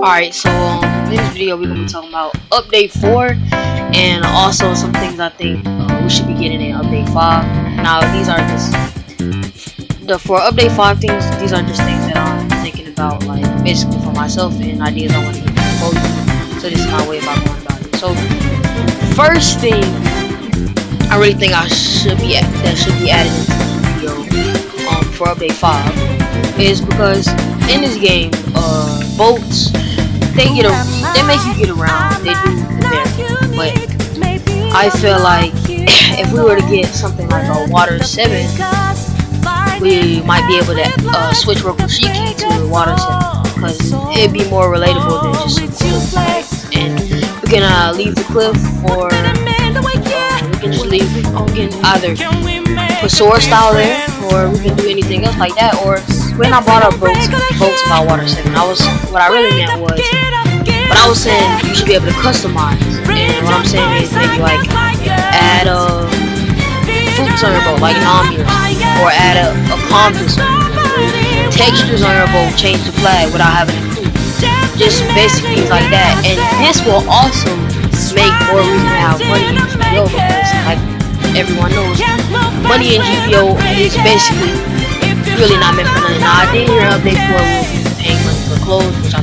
Alright, so in this video we're gonna be talking about update 4 and also some things I think we should be getting in update 5. Now these are just for update 5 things. These are just things that I'm thinking about, like basically for myself and ideas I want to get proposed. So this is my way of going about it. So first thing I really think that should be added into the video for update 5 is because in this game boats they make you get around, they do the best, but I feel like if we were to get something like a water 7, we might be able to switch Rokushiki to water 7 because it'd be more relatable than just some cliff. And we can leave the cliff, or we can just leave, we can either put sword style there, or we can do anything else like that. Or when I brought up boats about water 7, what I really meant was, but I was saying you should be able to customize, and what I'm saying is maybe like add fruits on your boat, like Nami, or add a compass, textures on your boat, change the flag without having to clue. Just basic things like that, and this will also make more reason to have money in GPO because, like everyone knows, money in GPO is basically really not meant for nothing. Now I did hear update 4 will be paying money for clothes, which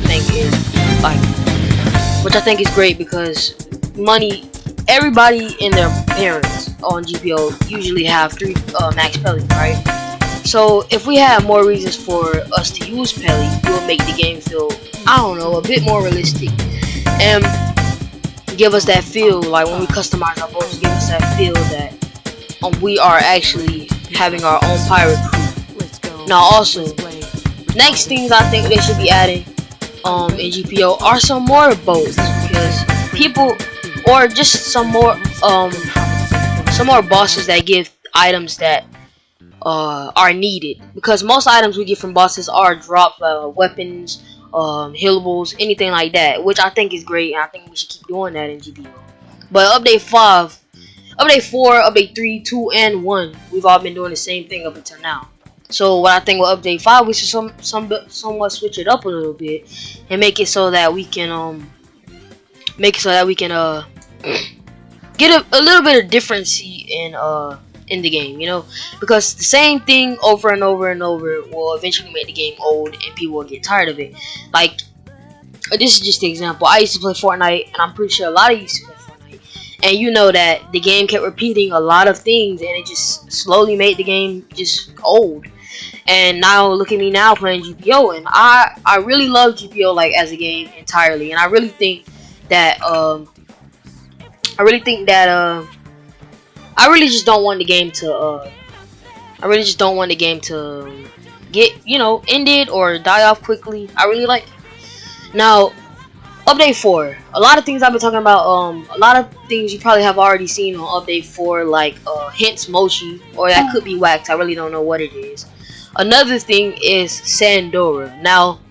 I think is great because money. Everybody and their parents on GPO usually have 3 max Pelly, right? So if we have more reasons for us to use Pelly, it will make the game feel, I don't know, a bit more realistic and give us that feel, like when we customize our boats, give us that feel that we are actually having our own pirate crew. Now also, next things I think they should be adding in GPO are some more boats, because people, or just some more bosses that give items that are needed, because most items we get from bosses are drop weapons, healables, anything like that, which I think is great, and I think we should keep doing that in GPO. But update 5, update 4, update 3, 2, and 1, we've all been doing the same thing up until now. So what I think with update 5, we should somewhat switch it up a little bit and make it so that we can get a little bit of differency in the game, you know, because the same thing over and over and over will eventually make the game old and people will get tired of it. Like, this is just the example. I used to play Fortnite, and I'm pretty sure a lot of you used to play Fortnite, and you know that the game kept repeating a lot of things, and it just slowly made the game just old. And now look at me now playing GPO, and I really love GPO like as a game entirely, and I really think that I really just don't want the game to get, you know, ended or die off quickly. I really like it. Now update 4, a lot of things I've been talking about, a lot of things you probably have already seen on update 4, like hints mochi, or that could be wax, I really don't know what it is. Another thing is Sandora. Now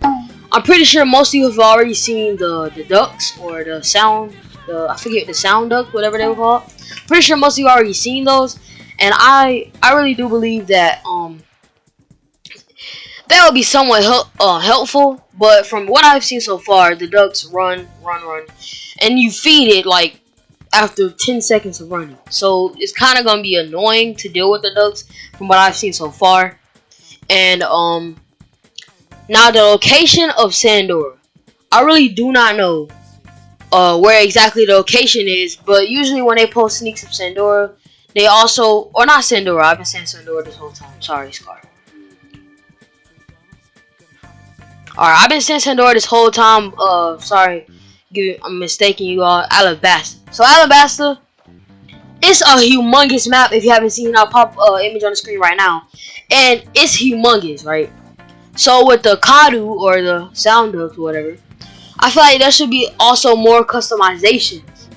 I'm pretty sure most of you have already seen the ducks, or the sound, I forget, the sound ducks, whatever they were called. Pretty sure most of you already seen those, and I really do believe that that would be somewhat helpful. But from what I've seen so far, the ducks run, and you feed it like after 10 seconds of running. So it's kind of gonna be annoying to deal with the ducks from what I've seen so far. And now the location of Sandora, I really do not know where exactly the location is, but usually when they post sneaks of Sandora, they also, or not Sandora, I've been saying Sandora this whole time, sorry Scar. Alright, I've been saying Sandora this whole time, sorry, I'm mistaking you all, Alabasta. So Alabasta, it's a humongous map. If you haven't seen, I'll pop image on the screen right now, and it's humongous, right? So with the Kadu, or the sound ducks or whatever, I feel like there should be also more customizations,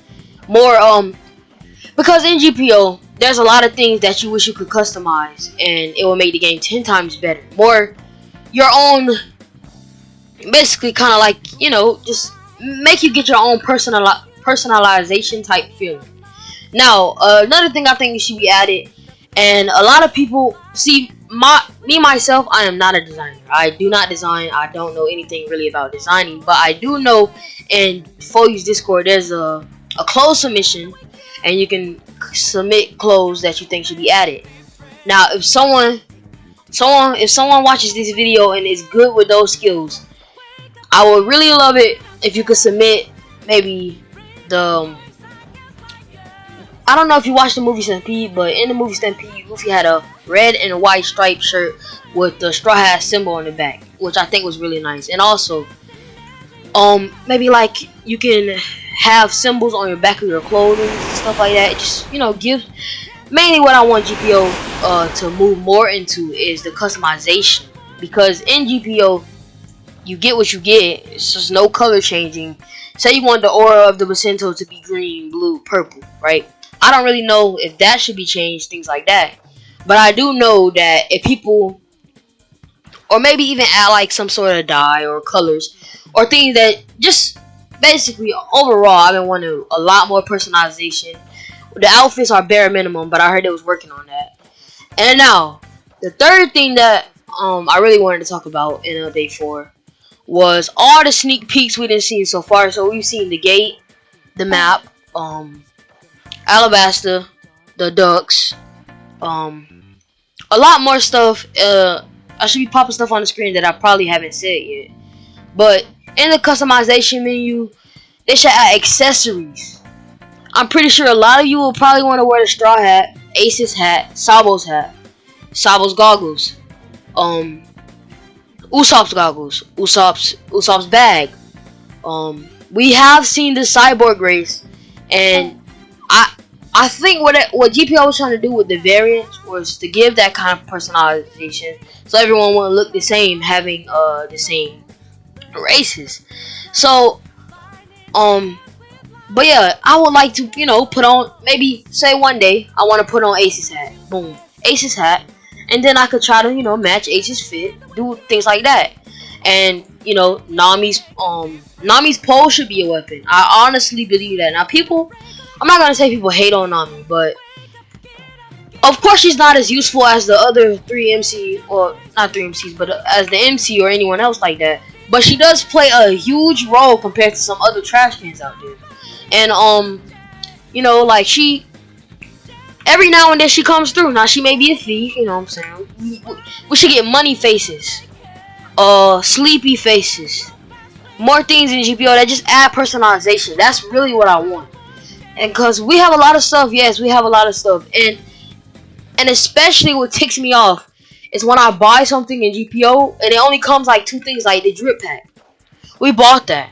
more because in GPO there's a lot of things that you wish you could customize, and it will make the game 10 times better. More your own, basically kind of like, you know, just make you get your own personalization type feeling. Now another thing I think should be added, and a lot of people see, me myself, I am not a designer. I do not design. I don't know anything really about designing, but I do know in Foyu's Discord there's a clothes submission, and you can submit clothes that you think should be added. Now, if someone watches this video and is good with those skills, I would really love it if you could submit maybe the I don't know if you watched the movie Stampede, but in the movie Stampede, Luffy had a red and white striped shirt with the Straw Hat symbol on the back, which I think was really nice. And also, maybe like you can have symbols on your back of your clothing, stuff like that. It just, give. Mainly what I want GPO to move more into is the customization, because in GPO you get what you get. It's just no color changing. Say you want the aura of the Basento to be green, blue, purple, right? I don't really know if that should be changed, things like that. But I do know that if people, or maybe even add like some sort of dye or colors, or things that just basically overall, I've been wanting a lot more personalization. The outfits are bare minimum, but I heard they was working on that. And now, the third thing that I really wanted to talk about in update 4 was all the sneak peeks we didn't see so far. So we've seen the gate, the map, Alabasta, the ducks, a lot more stuff. I should be popping stuff on the screen that I probably haven't said yet. But in the customization menu, they should add accessories. I'm pretty sure a lot of you will probably want to wear the straw hat, Ace's hat, Sabo's goggles, Usopp's goggles, Usopp's bag. We have seen the cyborg race, and I think what GPO was trying to do with the variants was to give that kind of personalization, so everyone will look the same, having the same races. So but yeah, I would like to put on, maybe say one day I want to put on Ace's hat. Boom, Ace's hat, and then I could try to match Ace's fit, do things like that. And Nami's pole should be a weapon. I honestly believe that. Now people, I'm not gonna say people hate on Nami, but of course she's not as useful as the other 3 MC, or not 3 MCs, but as the MC or anyone else like that. But she does play a huge role compared to some other trash cans out there. And like she, every now and then she comes through. Now she may be a thief, you know what I'm saying? We should get money faces, sleepy faces, more things in GPO that just add personalization. That's really what I want. And cause we have a lot of stuff, yes, we have a lot of stuff, and especially what ticks me off is when I buy something in GPO and it only comes like 2 things, like the drip pack. We bought that.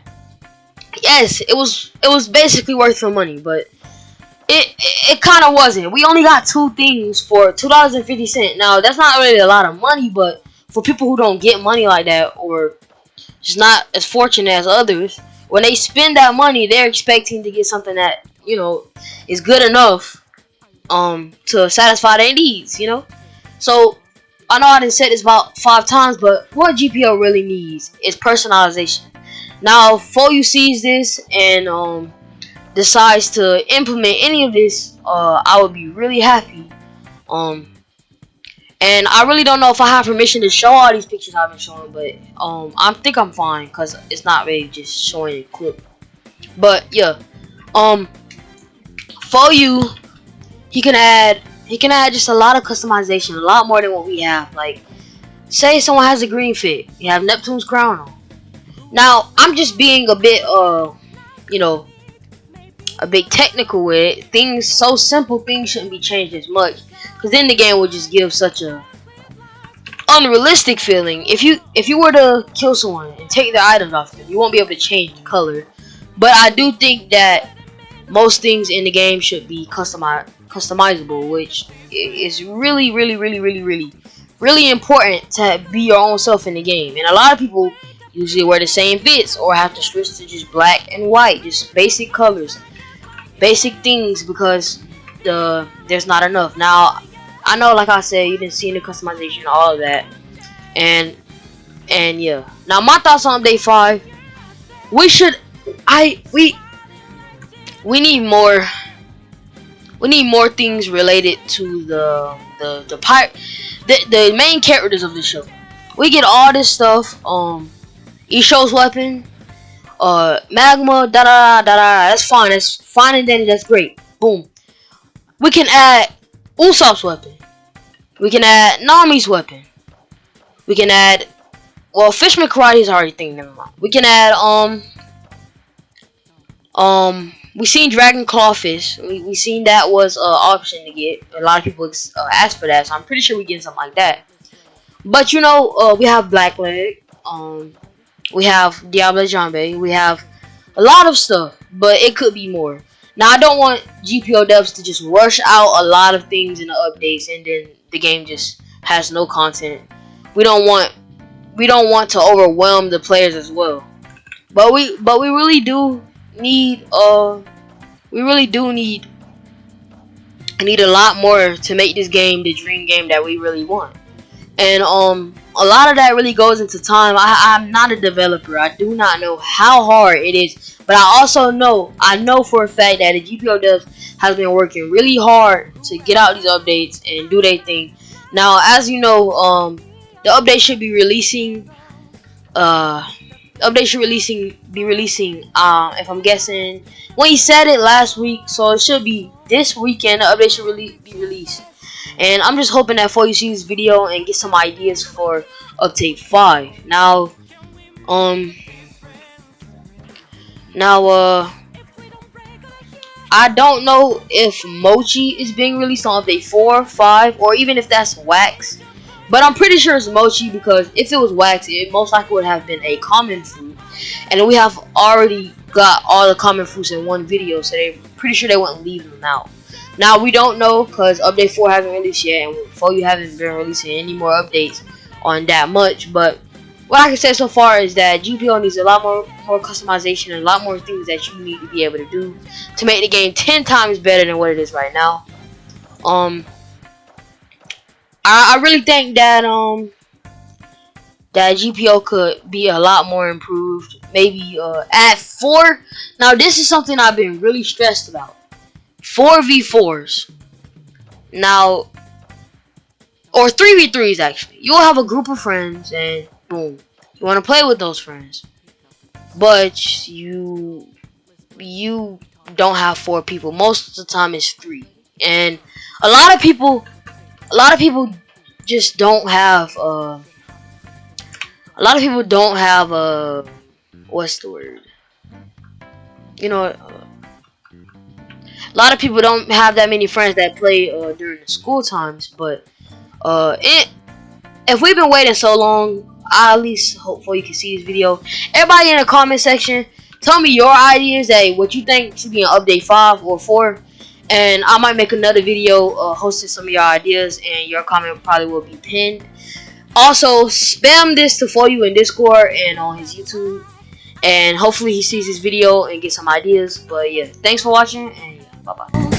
Yes, it was basically worth the money, but it kind of wasn't. We only got 2 things for $2.50. Now that's not really a lot of money, but for people who don't get money like that, or just not as fortunate as others, when they spend that money, they're expecting to get something that is good enough to satisfy their needs. So I know I done said this about 5 times, but what GPO really needs is personalization. Now, if you sees this and decides to implement any of this, I would be really happy. And I really don't know if I have permission to show all these pictures I've been showing, but I think I'm fine, because it's not really just showing a clip. But yeah, for you, he can add just a lot of customization, a lot more than what we have. Like, say someone has a green fit, you have Neptune's crown on. Now, I'm just being a bit a bit technical with it. Things so simple, things shouldn't be changed as much, because then the game will just give such a unrealistic feeling. If you were to kill someone and take their items off them, you won't be able to change the color. But I do think that most things in the game should be customizable, which is really important to be your own self in the game. And a lot of people usually wear the same fits or have to switch to just black and white, just basic colors, basic things, because there's not enough. Now, I know, like I said, you didn't see the customization, all of that, and yeah. Now, my thoughts on update 5: we need more things related to the the main characters of the show. We get all this stuff. Isho's weapon, magma, da da da da. That's fine. That's fine and dandy. That's great. Boom. We can add Usopp's weapon. We can add Nami's weapon. We can add, well, Fishman Karate's already thing. Never mind. We can add we seen Dragon Clawfish. We seen that was an option to get. A lot of people asked for that, so I'm pretty sure we get something like that. But you know, we have Blackleg. We have Diablo Jambe. We have a lot of stuff, but it could be more. Now, I don't want GPO devs to just rush out a lot of things in the updates and then the game just has no content. We don't want to overwhelm the players as well. But we really do need a lot more to make this game the dream game that we really want. And a lot of that really goes into time. I'm not a developer. I do not know how hard it is, but I know for a fact that the GPO devs has been working really hard to get out these updates and do their thing. Now, as you know, the update should be releasing. Be releasing. If I'm guessing, when he said it last week, so it should be this weekend. The update should be released. And I'm just hoping that for you see this video and get some ideas for update 5. Now, I don't know if Mochi is being released on update 4, 5, or even if that's Wax. But I'm pretty sure it's Mochi, because if it was Wax, it most likely would have been a common fruit. And we have already got all the common fruits in one video, so they're pretty sure they wouldn't leave them out. Now, we don't know, because update 4 hasn't released yet, and 4 you haven't been releasing any more updates on that much. But what I can say so far is that GPO needs a lot more customization and a lot more things that you need to be able to do to make the game 10 times better than what it is right now. I really think that that GPO could be a lot more improved. Maybe at 4. Now, this is something I've been really stressed about. 4v4s. Now, or 3v3s actually. You'll have a group of friends and boom, you want to play with those friends, but you don't have 4 people. Most of the time it's 3, and a lot of people just don't have what's the word? You know, a lot of people don't have that many friends that play during the school times. But if we've been waiting so long, I at least hopefully you can see this video. Everybody in the comment section, tell me your ideas, what you think should be in update 5 or 4, and I might make another video hosting some of your ideas, and your comment probably will be pinned. Also, spam this to For You in Discord and on his YouTube, and hopefully he sees this video and gets some ideas. But yeah, thanks for watching, and bye bye.